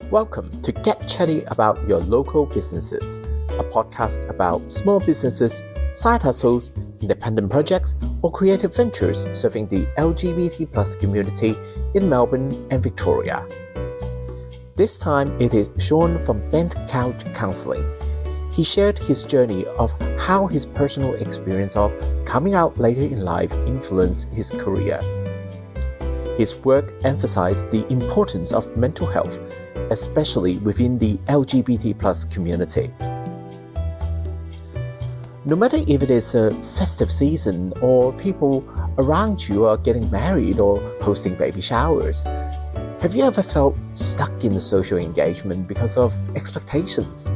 Welcome to Get Chatty About Your Local Businesses, a podcast about small businesses, side hustles, independent projects, or creative ventures serving the LGBT plus community in Melbourne and Victoria. This time it is Shaun from Bent Couch Counselling. He shared his journey of how his personal experience of coming out later in life influenced his career. His work emphasized the importance of mental health, especially within the LGBT plus community. No matter if it is a festive season or people around you are getting married or hosting baby showers, have you ever felt stuck in the social engagement because of expectations?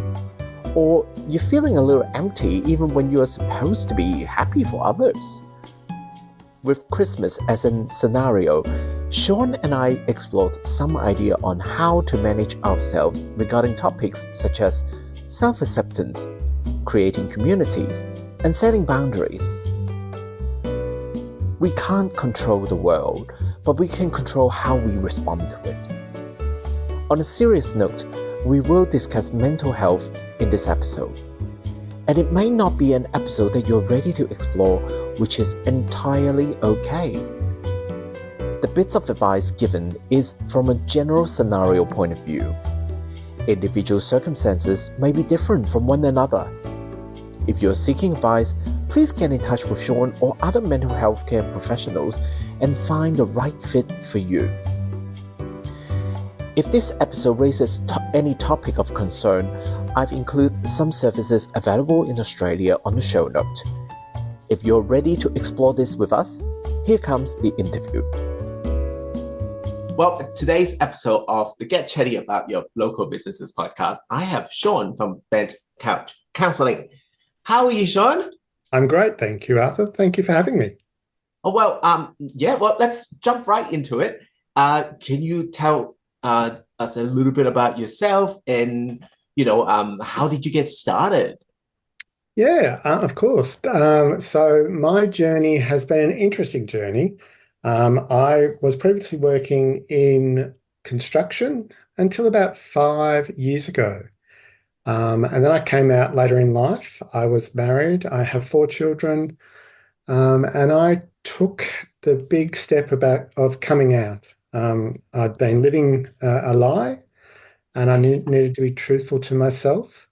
Or you're feeling a little empty even when you are supposed to be happy for others? With Christmas as a scenario, Shaun and I explored some idea on how to manage ourselves regarding topics such as self-acceptance, creating communities, and setting boundaries. We can't control the world, but we can control how we respond to it. On a serious note, we will discuss mental health in this episode. And it may not be an episode that you're ready to explore, which is entirely okay. The bits of advice given is from a general scenario point of view. Individual circumstances may be different from one another. If you're seeking advice, please get in touch with Shaun or other mental health care professionals and find the right fit for you. If this episode raises any topic of concern, I've included some services available in Australia on the show note. If you're ready to explore this with us, here comes the interview. Well, today's episode of the Get Chatty About Your Local Businesses podcast, I have Shaun from Bent Couch Counselling. How are you, Shaun? I'm great, thank you, Arthur. Thank you for having me. Let's jump right into it. Can you tell us a little bit about yourself and, how did you get started? Yeah, of course. So my journey has been an interesting journey. I was previously working in construction until about 5 years ago. And then I came out later in life. I was married. I have 4 children. And I took the big step of coming out. I'd been living a lie, and I needed to be truthful to myself.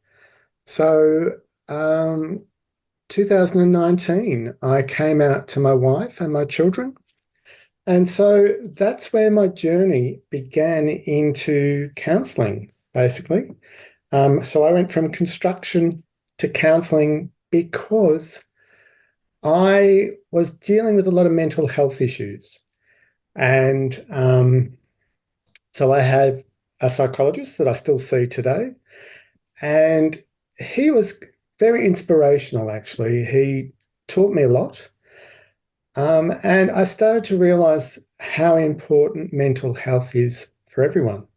So 2019, I came out to my wife and my children. And so that's where my journey began into counselling, basically. So I went from construction to counselling because I was dealing with a lot of mental health issues. And so I have a psychologist that I still see today. And he was very inspirational, actually. He taught me a lot. And I started to realize how important mental health is for everyone.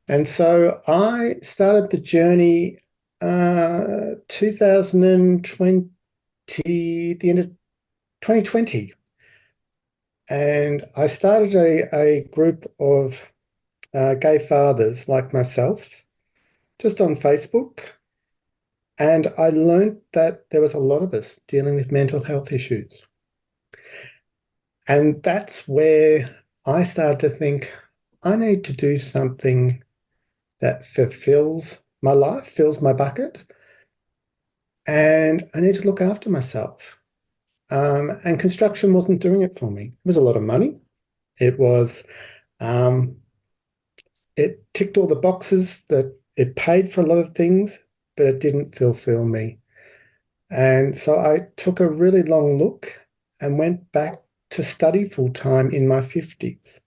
And so I started the journey 2020, the end of 2020. And I started a group of gay fathers like myself just on Facebook. And I learned that there was a lot of us dealing with mental health issues. And that's where I started to think, I need to do something that fulfills my life, fills my bucket, and I need to look after myself. And construction wasn't doing it for me. It was a lot of money. It was, it ticked all the boxes, that it paid for a lot of things, but it didn't fulfill me. And so I took a really long look and went back to study full-time in my 50s.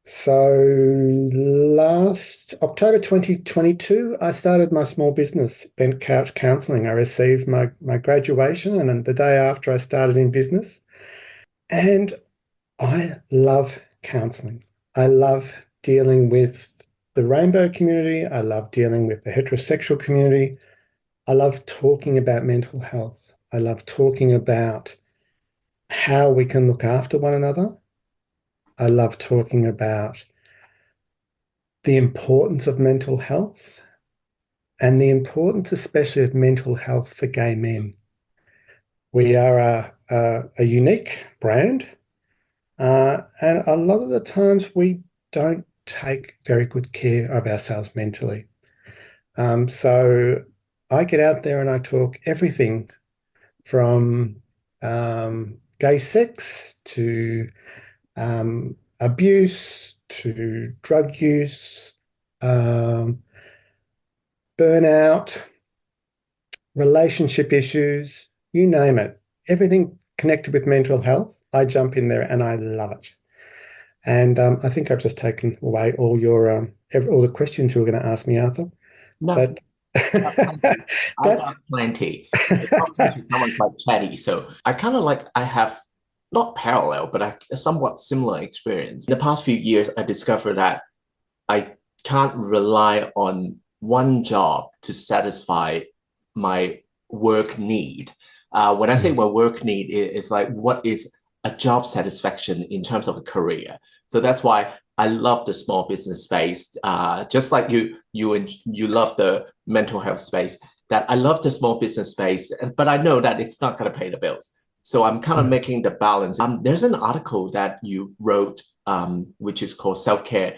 So last October 2022, I started my small business, Bent Couch Counselling. I received my graduation, and then the day after I started in business. And I love counselling. I love dealing with the rainbow community. I love dealing with the heterosexual community. I love talking about mental health. I love talking about how we can look after one another. I love talking about the importance of mental health and the importance, especially of mental health for gay men. We are a unique brand, and a lot of the times we don't take very good care of ourselves mentally. So I get out there and I talk everything from gay sex to abuse to drug use, burnout, relationship issues, you name it. Everything connected with mental health, I jump in there and I love it. And I think I've just taken away all your all the questions you were going to ask me, Arthur. No, But I got that's plenty. Talking to someone like Chatty, so I kind of like I have not parallel, but a somewhat similar experience. In the past few years, I discovered that I can't rely on one job to satisfy my work need. When I say my work need, it's like what is a job satisfaction in terms of a career. So that's why I love the small business space. Just like you love the mental health space. That I love the small business space, but I know that it's not going to pay the bills. So I'm kind of making the balance. There's an article that you wrote, which is called Self Care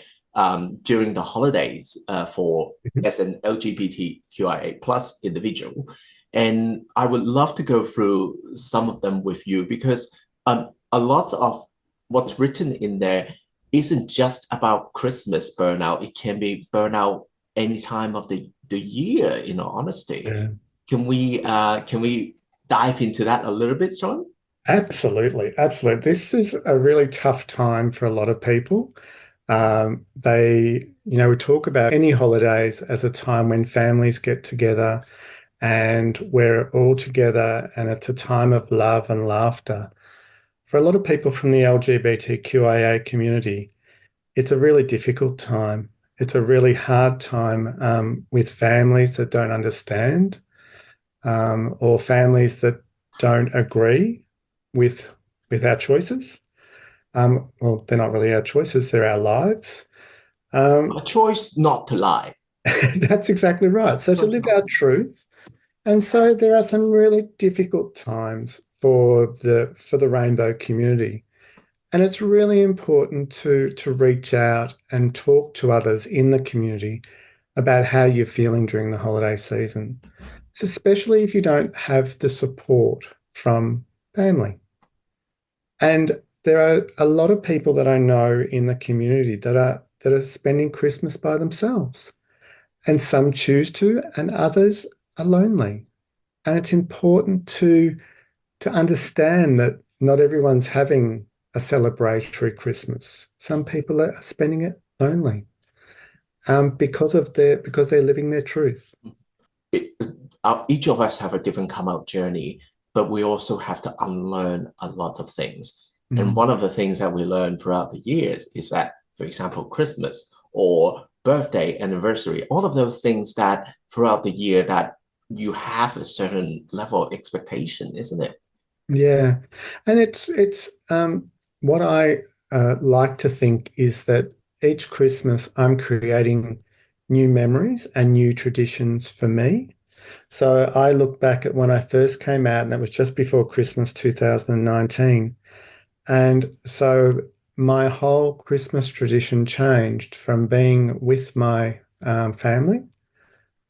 during the holidays for as an LGBTQIA plus individual. And I would love to go through some of them with you because a lot of what's written in there isn't just about Christmas burnout. It can be burnout any time of the year, in all honesty. yeah. Can we dive into that a little bit, Shaun? Absolutely, absolutely. This is a really tough time for a lot of people. We talk about any holidays as a time when families get together and we're all together, and it's a time of love and laughter. For a lot of people from the LGBTQIA community, it's a really difficult time. It's a really hard time with families that don't understand or families that don't agree with our choices. Well, they're not really our choices, they're our lives. A choice not to lie. That's exactly right. So to live our truth. And so there are some really difficult times for the rainbow community. And it's really important to reach out and talk to others in the community about how you're feeling during the holiday season. So especially if you don't have the support from family. And there are a lot of people that I know in the community that are spending Christmas by themselves. And some choose to, and others are lonely. And it's important to understand that not everyone's having a celebratory Christmas. Some people are spending it lonely because they're living their truth. it, each of us have a different come out journey, but we also have to unlearn a lot of things. And Mm. one of the things that we learn throughout the years is that, for example, Christmas or birthday, anniversary, all of those things that throughout the year that you have a certain level of expectation, isn't it? Yeah, and it's what I like to think is that each Christmas I'm creating new memories and new traditions for me. So I look back at when I first came out, and it was just before Christmas 2019. And so my whole Christmas tradition changed from being with my family.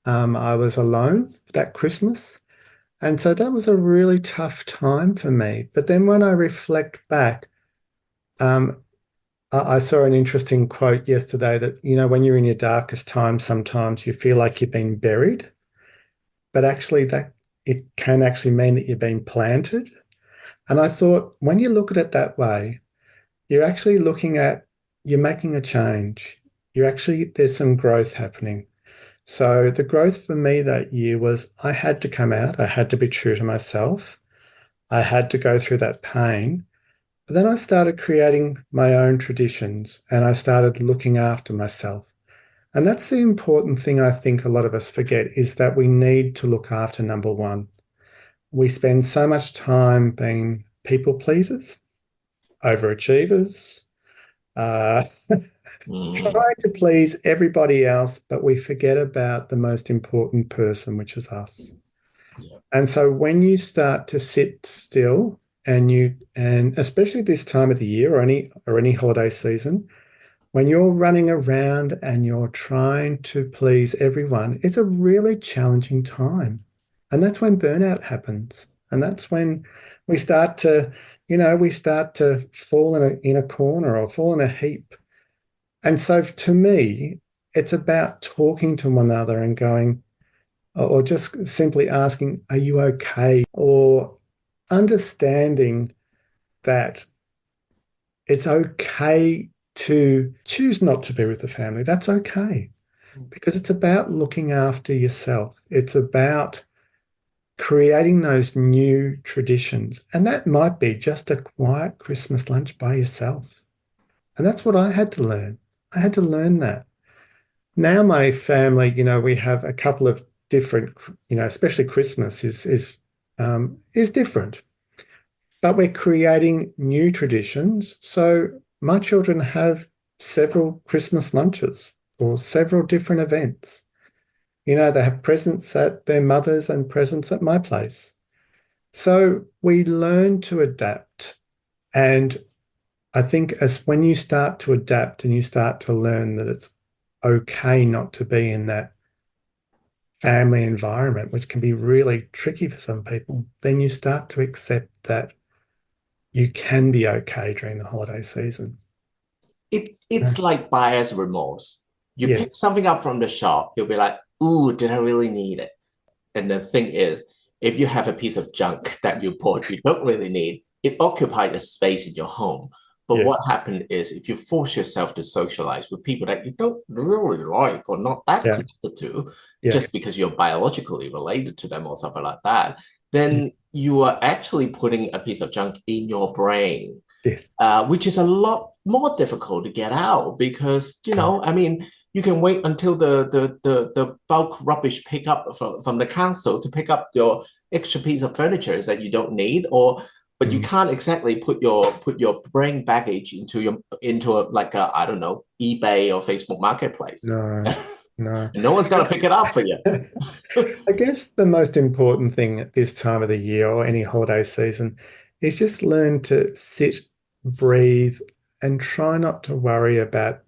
I was alone that Christmas. And so that was a really tough time for me. But then when I reflect back, um, I saw an interesting quote yesterday that, when you're in your darkest time, sometimes you feel like you've been buried, but actually that it can actually mean that you've been planted. And I thought, when you look at it that way, you're actually you're making a change. There's some growth happening. So the growth for me that year was I had to come out, I had to be true to myself, I had to go through that pain. But then I started creating my own traditions and I started looking after myself. And that's the important thing I think a lot of us forget is that we need to look after number one. We spend so much time being people pleasers, overachievers, uh, Mm. Trying to please everybody else, but we forget about the most important person, which is us. Yeah. And so when you start to sit still and especially this time of the year or any holiday season, when you're running around and you're trying to please everyone, it's a really challenging time. And that's when burnout happens. And that's when we start to, we start to fall in a corner or fall in a heap. And so to me, it's about talking to one another and going, or just simply asking, are you okay? Or understanding that it's okay to choose not to be with the family. That's okay because it's about looking after yourself. It's about creating those new traditions. And that might be just a quiet Christmas lunch by yourself. And that's what I had to learn. I had to learn that. Now my family, we have a couple of different, especially Christmas is different. But we're creating new traditions. So my children have several Christmas lunches or several different events. They have presents at their mother's and presents at my place. So we learn to adapt. And I think as when you start to adapt and you start to learn that it's okay not to be in that family environment, which can be really tricky for some people, then you start to accept that you can be okay during the holiday season. It's like buyer's remorse. You pick Yes. something up from the shop, you'll be like, ooh, did I really need it? And the thing is, if you have a piece of junk that you bought you don't really need, it occupies a space in your home. But Yes. what happened is if you force yourself to socialize with people that you don't really like or not that Yeah. connected to, Yeah. just because you're biologically related to them or something like that, Yeah. then you are actually putting a piece of junk in your brain, Yes. which is a lot more difficult to get out because, I mean, you can wait until the bulk rubbish pickup from the council to pick up your extra piece of furniture that you don't need, but you Mm. can't exactly put your brain baggage into like a, I don't know, eBay or Facebook Marketplace. No, no. And no one's gonna pick it up for you. I guess the most important thing at this time of the year or any holiday season is just learn to sit, breathe, and try not to worry about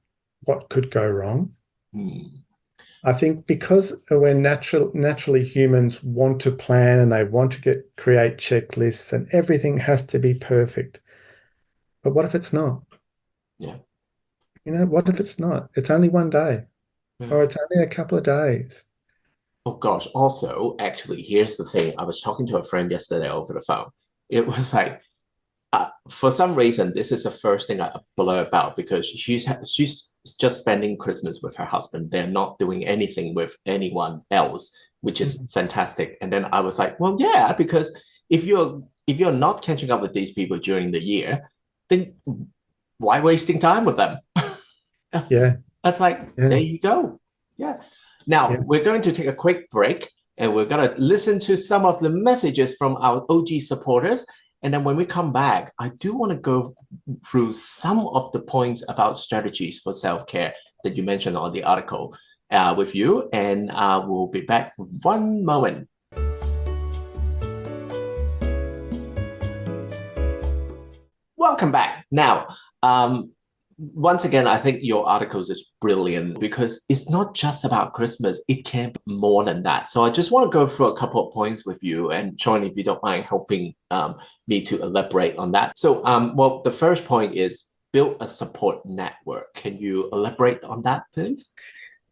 what could go wrong. Hmm. I think because we're naturally humans want to plan and they want to create checklists and everything has to be perfect. But what if it's not? Yeah. What if it's not? It's only one day Yeah. or it's only a couple of days. Oh gosh. Also, actually, here's the thing. I was talking to a friend yesterday over the phone. It was like, for some reason, this is the first thing I blur about because she's just spending Christmas with her husband. They're not doing anything with anyone else, which is Mhm. fantastic. And then I was like, well, yeah, because if you're not catching up with these people during the year, then why wasting time with them? Yeah, That's like, yeah, there you go. Yeah. Now, yeah. we're going to take a quick break and we're going to listen to some of the messages from our OG supporters. And then when we come back, I do want to go through some of the points about strategies for self care that you mentioned on the article with you. And we'll be back one moment. Welcome back. Now, once again, I think your articles is brilliant because it's not just about Christmas. It can be more than that. So I just want to go through a couple of points with you, and Shaun, if you don't mind helping me to elaborate on that. So, well, the first point is build a support network. Can you elaborate on that, please?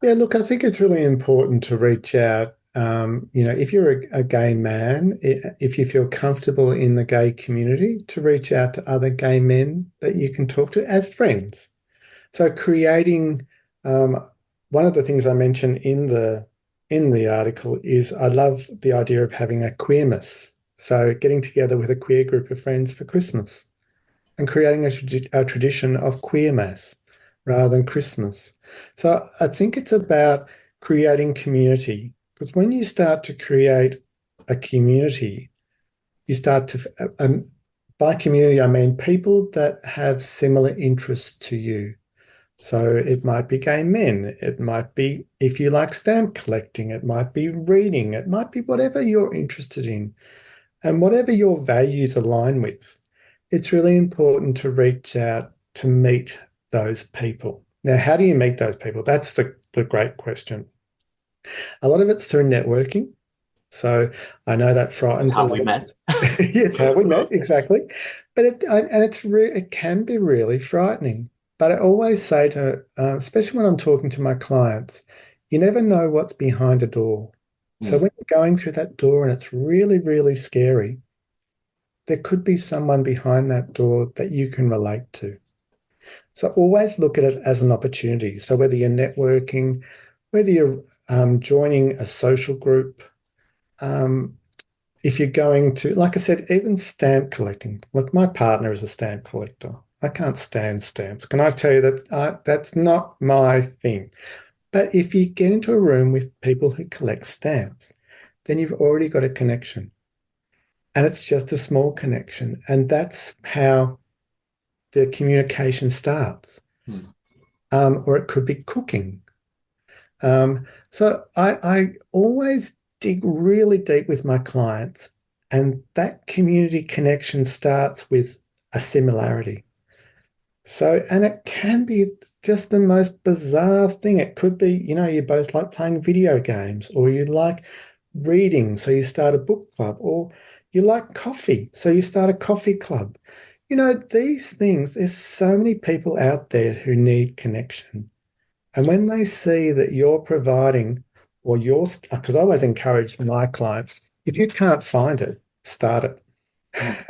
Yeah, look, I think it's really important to reach out. If you're a gay man, if you feel comfortable in the gay community, to reach out to other gay men that you can talk to as friends. So creating one of the things I mentioned in the article is I love the idea of having a queermas. So getting together with a queer group of friends for Christmas and creating a tradition of queer mass rather than Christmas. So I think it's about creating community because when you start to create a community, you start to, by community, I mean people that have similar interests to you. So it might be gay men. It might be, if you like stamp collecting, it might be reading. It might be whatever you're interested in and whatever your values align with. It's really important to reach out to meet those people. Now, how do you meet those people? That's the great question. A lot of it's through networking. So I know that That's frightens a how lot we of met. it's how we met, exactly. But it can be really frightening. But I always say to, especially when I'm talking to my clients, you never know what's behind a door. So Mm, when you're going through that door and it's really, really scary, there could be someone behind that door that you can relate to. So always look at it as an opportunity. So whether you're networking, whether you're joining a social group, um, if you're going to, like I said, even stamp collecting. Look, my partner is a stamp collector. I can't stand stamps. Can I tell you that that's not my thing? But if you get into a room with people who collect stamps, then you've already got a connection. And it's just a small connection. And that's how the communication starts. mm, Or it could be cooking. So I always dig really deep with my clients, and that community connection starts with a similarity. So, and it can be just the most bizarre thing. It could be, you both like playing video games, or you like reading, so you start a book club, or you like coffee, so you start a coffee club. These things, there's so many people out there who need connection. And when they see that you're providing, or you're, because I always encourage my clients, if you can't find it, start it. mm.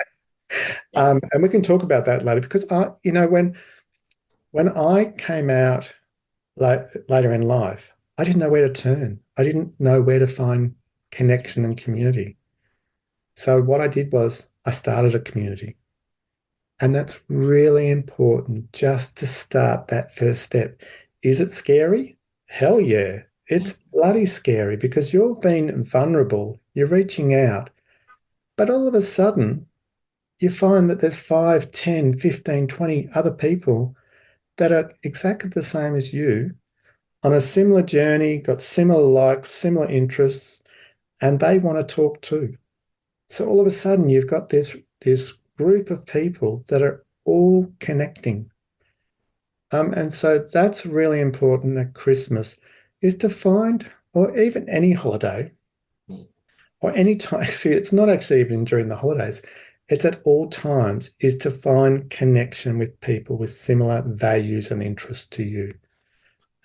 Yeah. And we can talk about that later because when I came out later in life, I didn't know where to turn. I didn't know where to find connection and community. So what I did was I started a community. And that's really important just to start that first step. Is it scary? Hell yeah. Mm, It's bloody scary because you're being vulnerable, you're reaching out, but all of a sudden you find that there's 5, 10, 15, 20 other people that are exactly the same as you on a similar journey, got similar likes, similar interests, and they want to talk too. So all of a sudden you've got this group of people that are all connecting. And so that's really important at Christmas is to find, or even any holiday, mm. or any time, actually, it's not actually even during the holidays, it's at all times, is to find connection with people with similar values and interests to you.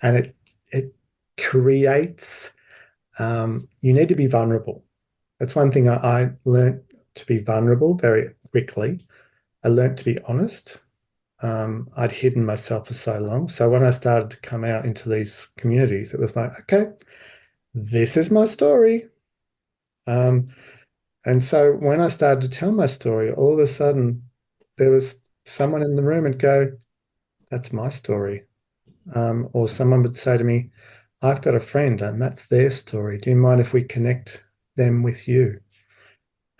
And it creates, you need to be vulnerable. That's one thing I learned to be vulnerable very quickly. I learned to be honest. I'd hidden myself for so long. So when I started to come out into these communities, it was like, okay, this is my story. Um, and so when I started to tell my story, all of a sudden there was someone in the room and go, that's my story. Or someone would say to me, I've got a friend and that's their story. Do you mind if we connect them with you?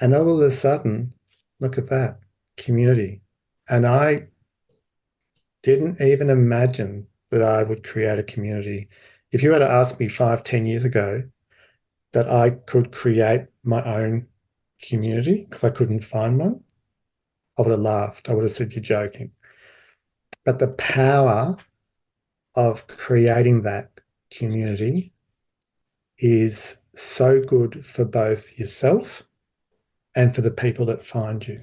And all of a sudden, look at that community. And I didn't even imagine that I would create a community. If you were to ask me 5, 10 years ago that I could create my own community because I couldn't find one, I would have laughed. I would have said, you're joking. But the power of creating that community is so good for both yourself and for the people that find you.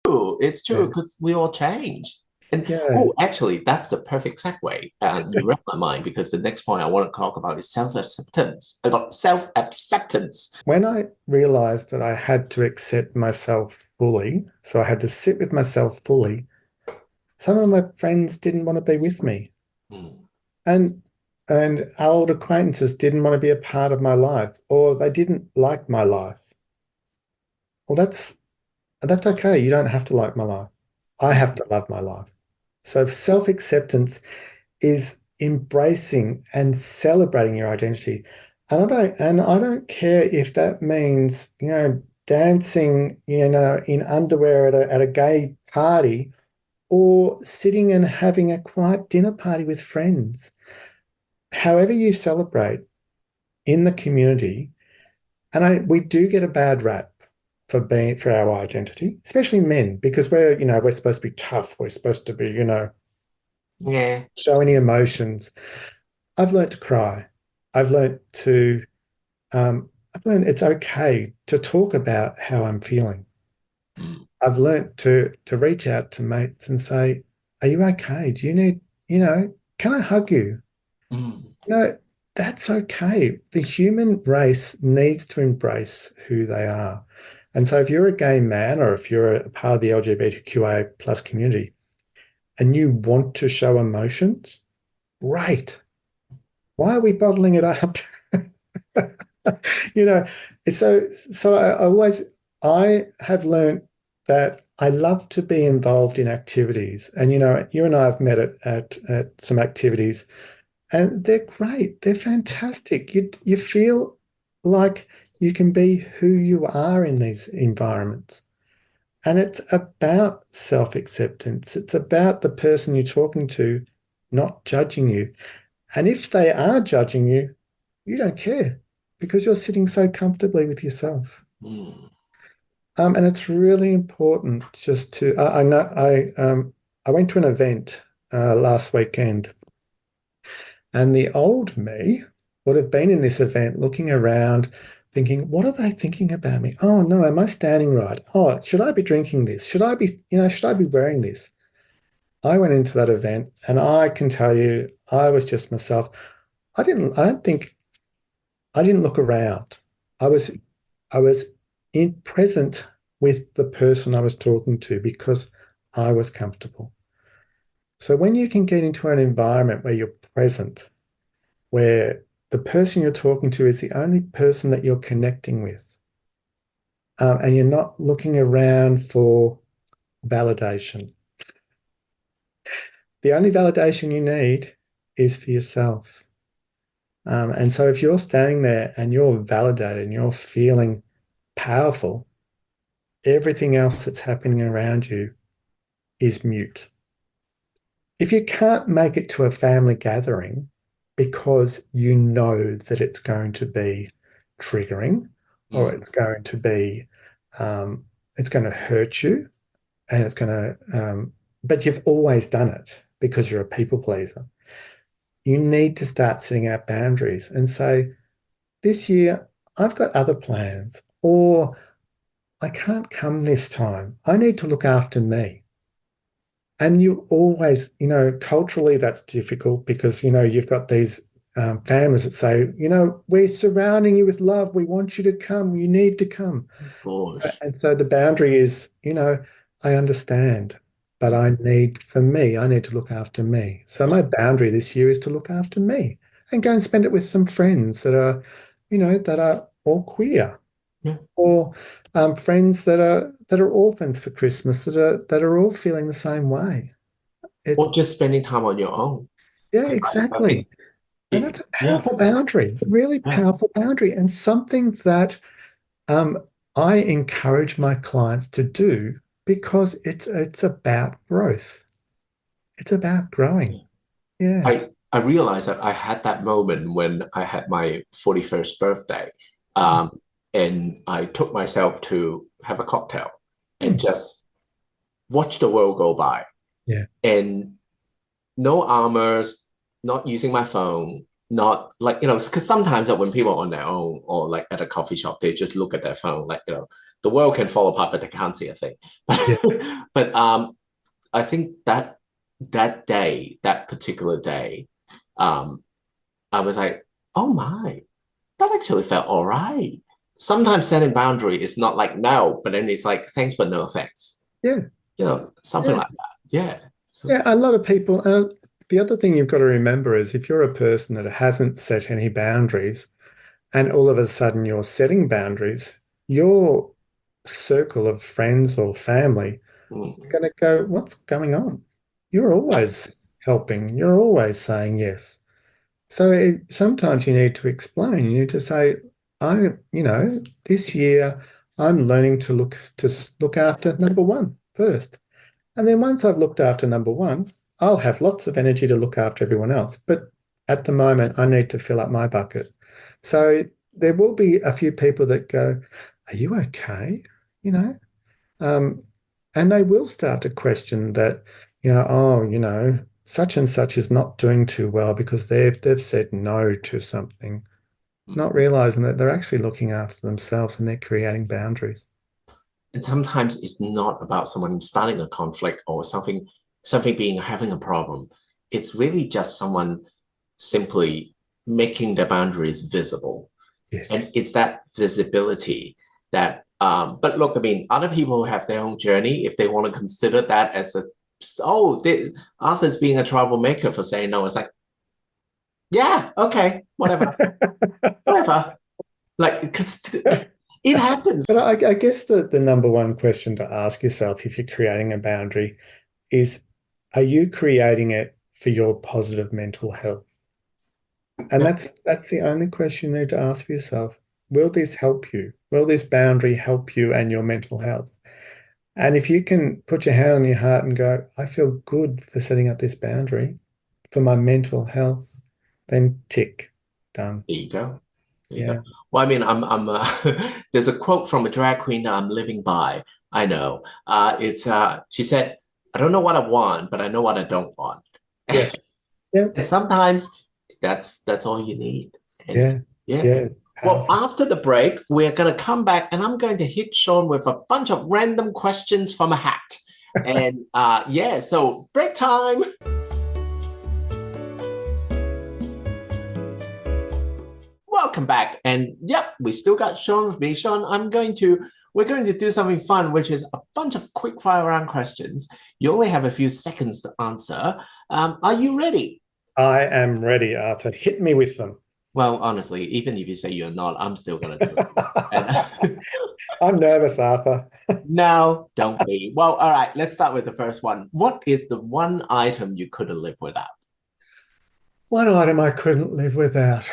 True. It's true Yeah. because we all change. And Yeah. oh, actually, that's the perfect segue. You read my mind because the next point I want to talk about is self-acceptance. About self-acceptance. When I realized that I had to accept myself fully, so I had to sit with myself fully, some of my friends didn't want to be with me. Mm, And old acquaintances didn't want to be a part of my life, or they didn't like my life. Well, that's okay. You don't have to like my life. I mm, have to love my life. So self-acceptance is embracing and celebrating your identity. And I don't care if that means, dancing, in underwear at a gay party or sitting and having a quiet dinner party with friends. However you celebrate in the community, and we do get a bad rap for our identity, especially men, because we're supposed to be tough. We're supposed to be, Yeah. show any emotions. I've learned to cry. I've learned to I've learned it's okay to talk about how I'm feeling. Mm. I've learned to reach out to mates and say, "Are you okay? Do you need, can I hug you?" Mm. No, that's okay. The human race needs to embrace who they are. And so if you're a gay man or if you're a part of the LGBTQIA plus community and you want to show emotions, great. Why are we bottling it up? you know, so I have learned that I love to be involved in activities. And you and I have met at some activities. And they're great. They're fantastic. You feel like you can be who you are in these environments. And it's about self-acceptance. It's about the person you're talking to not judging you. And if they are judging you, you don't care because you're sitting so comfortably with yourself. Mm. And it's really important just to. I know I went to an event last weekend. And the old me would have been in this event looking around, thinking, what are they thinking about me? Oh no, am I standing right? Oh, should I be drinking this? Should I be wearing this? I went into that event and I can tell you, I was just myself. I don't think I didn't look around. I was I was in present with the person I was talking to because I was comfortable. So when you can get into an environment where you're present, where the person you're talking to is the only person that you're connecting with. And you're not looking around for validation. The only validation you need is for yourself. And so if you're standing there and you're validated and you're feeling powerful, everything else that's happening around you is mute. If you can't make it to a family gathering because you know that it's going to be triggering or Mm. it's going to hurt you and but you've always done it because you're a people pleaser. You need to start setting out boundaries and say, this year I've got other plans or I can't come this time. I need to look after me. And you always, culturally that's difficult because, you've got these families that say, we're surrounding you with love. We want you to come. You need to come. Of course. And so the boundary is, I understand, but for me, I need to look after me. So my boundary this year is to look after me and go and spend it with some friends that are all queer Yeah. or friends that are orphans for Christmas that are all feeling the same way. It, Or just spending time on your own. yeah, 'Cause I exactly. think And that's a yeah, powerful boundary, really yeah. powerful boundary, and something that um, I encourage my clients to do because it's about growth. It's about growing. Yeah. I realized that I had that moment when I had my 41st birthday. And I took myself to have a cocktail and Mm. just watch the world go by. Yeah. And no armors, not using my phone, not like, because sometimes when people are on their own or like at a coffee shop, they just look at their phone, like, the world can fall apart, but they can't see a thing. Yeah. But I think that particular day, um, I was like, oh my, that actually felt all right. Sometimes setting boundary is not like no, but then it's like thanks but no thanks. Yeah. Something Yeah. like that. Yeah. So, Yeah. A lot of people. The other thing you've got to remember is if you're a person that hasn't set any boundaries, and all of a sudden you're setting boundaries, your circle of friends or family are mm, going to go, what's going on? You're yeah. always helping. You're always saying yes. So sometimes you need to explain. You need to say, this year I'm learning to look after number one first. And then once I've looked after number one, I'll have lots of energy to look after everyone else. But at the moment, I need to fill up my bucket. So there will be a few people that go, are you okay? You know, um, and they will start to question that, oh, such and such is not doing too well because they've said no to something, not realizing that they're actually looking after themselves and they're creating boundaries. And sometimes it's not about someone starting a conflict or something being having a problem. It's really just someone simply making their boundaries visible. Yes. And it's that visibility that, but look, I mean, other people have their own journey. If they want to consider that as Arthur's being a troublemaker for saying no, it's like, yeah, okay, whatever, whatever. Like, because it happens. But I guess the number one question to ask yourself if you're creating a boundary is, are you creating it for your positive mental health? And that's the only question you need to ask for yourself. Will this help you? Will this boundary help you and your mental health? And if you can put your hand on your heart and go, I feel good for setting up this boundary for my mental health, then tick, done. There you go. There you go. Well, I mean, there's a quote from a drag queen that I'm living by. I know. She said, I don't know what I want, but I know what I don't want. Yeah. Yeah. And sometimes that's all you need. And yeah. Well, after the break, we're going to come back and I'm going to hit Shaun with a bunch of random questions from a hat. And so break time. Welcome back. And yep, we still got Shaun with me. Shaun, we're going to do something fun, which is a bunch of quick fire round questions. You only have a few seconds to answer. Are you ready? I am ready, Arthur. Hit me with them. Well, honestly, even if you say you're not, I'm still going to do it. I'm nervous, Arthur. No, don't be. Well, all right, let's start with the first one. What is the one item you couldn't live without? One item I couldn't live without.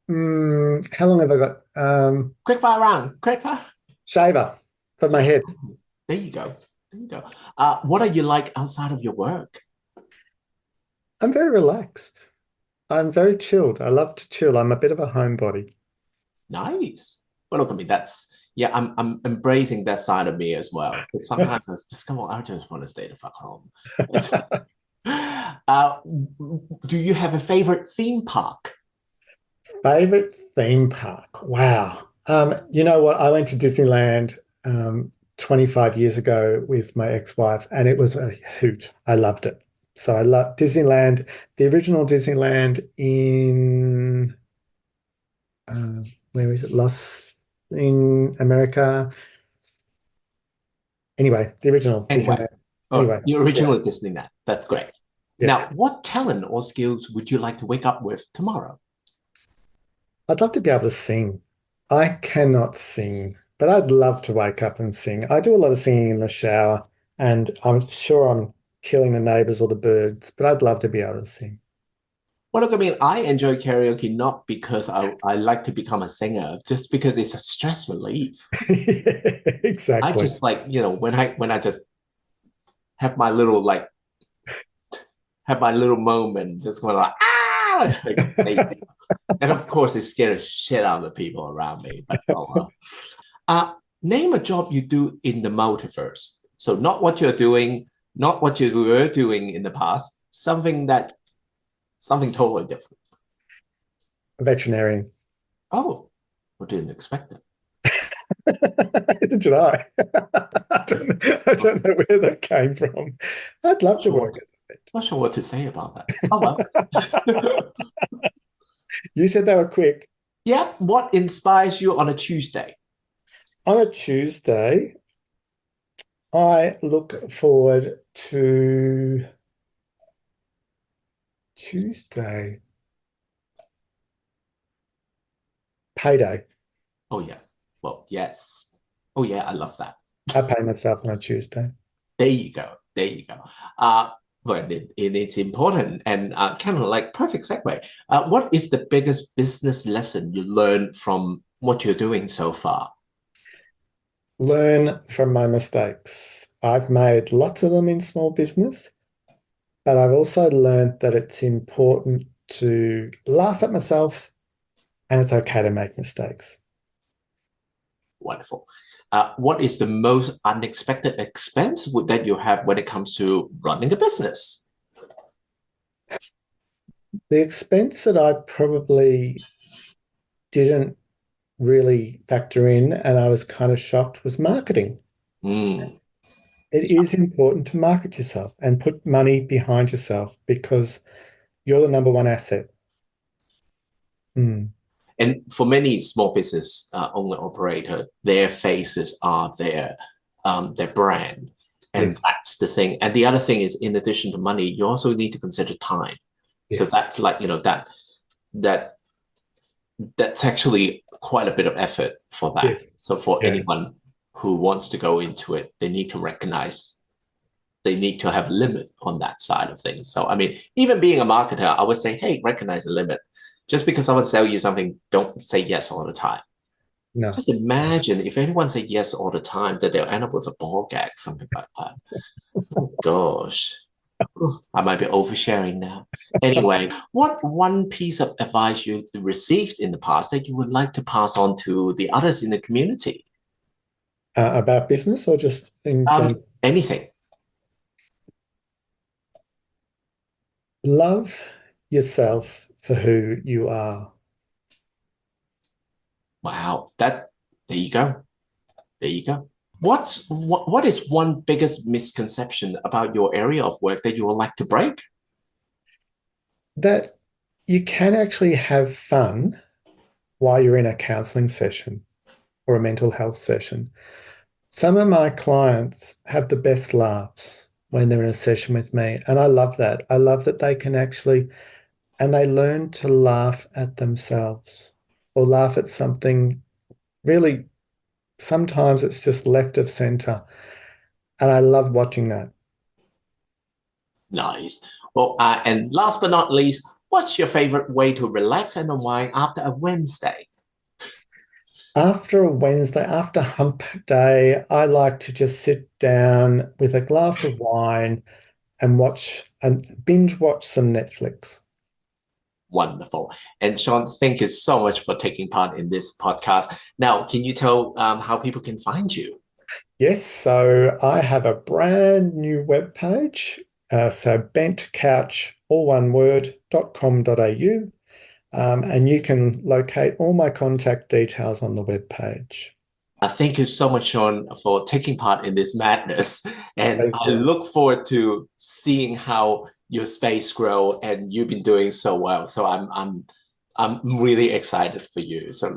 How long have I got? Quick fire round. Quick fire. Shaver for my head. There you go. There you go. What are you like outside of your work? I'm very relaxed. I'm very chilled. I love to chill. I'm a bit of a homebody. Nice. Well, look, I mean, I'm embracing that side of me as well. Because sometimes I just come on, I just want to stay the fuck home. Do you have a favorite theme park? Favorite theme park? Wow. You know what? I went to Disneyland 25 years ago with my ex-wife, and it was a hoot. I loved it. So I love Disneyland, the original Disneyland in where is it? In America. Anyway, the original Disneyland. Anyway, the original Disneyland. That's great. Yeah. Now, what talent or skills would you like to wake up with tomorrow? I'd love to be able to sing. I cannot sing, but I'd love to wake up and sing. I do a lot of singing in the shower, and I'm sure I'm killing the neighbors or the birds, but I'd love to be able to sing. Well, look, I mean, I enjoy karaoke not because I like to become a singer, just because it's a stress relief. Exactly. I just like, when I just have my little moment, just going like, let's take a baby. And of course, it scares the shit out of the people around me. But name a job you do in the multiverse. So not what you're doing, not what you were doing in the past, something totally different. A veterinarian. Oh, I didn't expect it. Did I? I don't know where that came from. I'd love to work as a vet. Not sure what to say about that. Oh, well. You said they were quick. Yeah. What inspires you on a Tuesday? On a Tuesday, I look forward to Tuesday. Payday. Oh, yeah. Well, yes. Oh, yeah. I love that. I pay myself on a Tuesday. There you go. There you go. But it's important and kind of like perfect segue. What is the biggest business lesson you learned from what you're doing so far? Learn from my mistakes. I've made lots of them in small business, but I've also learned that it's important to laugh at myself and it's okay to make mistakes. Wonderful. What is the most unexpected expense that you have when it comes to running a business? The expense that I probably didn't really factor in and I was kind of shocked was marketing. Mm. It is important to market yourself and put money behind yourself because you're the number one asset. Mm. And for many small business owner operator, their faces are their brand, and Yes, that's the thing. And the other thing is, in addition to money, you also need to consider time. So yes, that's like that that's actually quite a bit of effort for that. yes, So for yeah, anyone who wants to go into it, they need to recognize they need to have a limit on that side of things. So, I mean, even being a marketer, I would say, hey, recognize the limit. Just because someone sell you something, don't say yes all the time. no. Just imagine if anyone say yes all the time, that they'll end up with a ball gag, something like that. Oh, gosh. I might be oversharing now. Anyway, what one piece of advice you received in the past that you would like to pass on to the others in the community? About business or just in general? Anything. Love yourself for who you are. Wow. There you go. There you go. What is one biggest misconception about your area of work that you would like to break? That you can actually have fun while you're in a counseling session or a mental health session. Some of my clients have the best laughs when they're in a session with me, and I love that. I love that they can actually, and they learn to laugh at themselves or laugh at something really, sometimes it's just left of center. And I love watching that. Nice. Well, and last but not least, what's your favorite way to relax and unwind after a Wednesday? After a Wednesday, after hump day, I like to just sit down with a glass of wine and watch and binge watch some Netflix. Wonderful. And Shaun, thank you so much for taking part in this podcast. Now, can you tell how people can find you? Yes, so I have a brand new webpage. So Bent Couch, all one word, .com.au. And you can locate all my contact details on the webpage. Thank you so much, Shaun, for taking part in this madness. And I Pleasure. look forward to seeing how your space grow. And you've been doing so well. So I'm really excited for you. So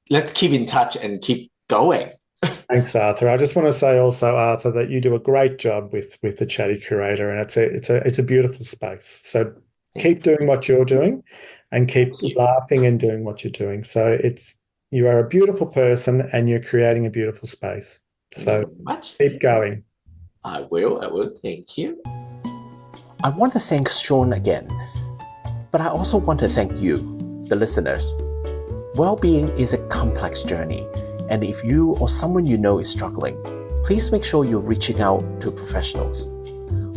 let's keep in touch and keep going. Thanks, Arthur. I just want to say also, Arthur, that you do a great job with the Chatty Curator, and it's a beautiful space. So keep doing what you're doing, and keep Thank you. laughing and doing what you're doing. So you are a beautiful person, and you're creating a beautiful space. Thank you So very much. keep going. I will. Thank you. I want to thank Shaun again, but I also want to thank you, the listeners. Well-being is a complex journey, and if you or someone you know is struggling, please make sure you're reaching out to professionals.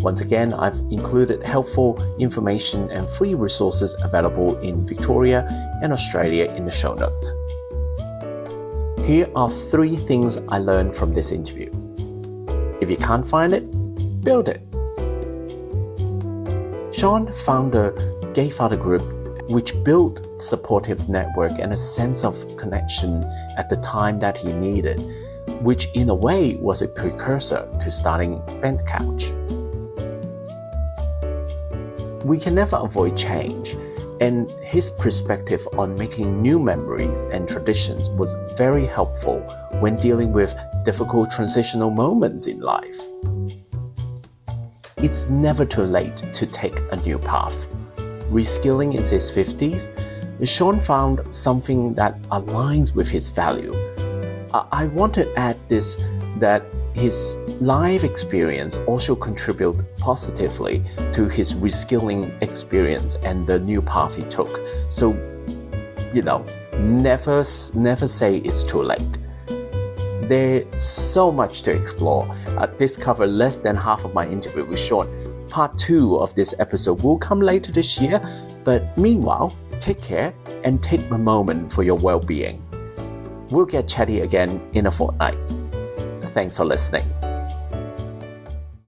Once again, I've included helpful information and free resources available in Victoria and Australia in the show notes. Here are 3 things I learned from this interview. If you can't find it, build it. Shaun founded a Gay Father group which built supportive network and a sense of connection at the time that he needed, which in a way was a precursor to starting Bent Couch. We can never avoid change, and his perspective on making new memories and traditions was very helpful when dealing with difficult transitional moments in life. It's never too late to take a new path. Reskilling in his 50s, Shaun found something that aligns with his value. I want to add this, that his life experience also contributed positively to his reskilling experience and the new path he took. So, never say it's too late. There's so much to explore. This covered less than half of my interview with Shaun. Part 2 of this episode will come later this year, but meanwhile, take care and take a moment for your well-being. We'll get chatty again in a fortnight. Thanks for listening.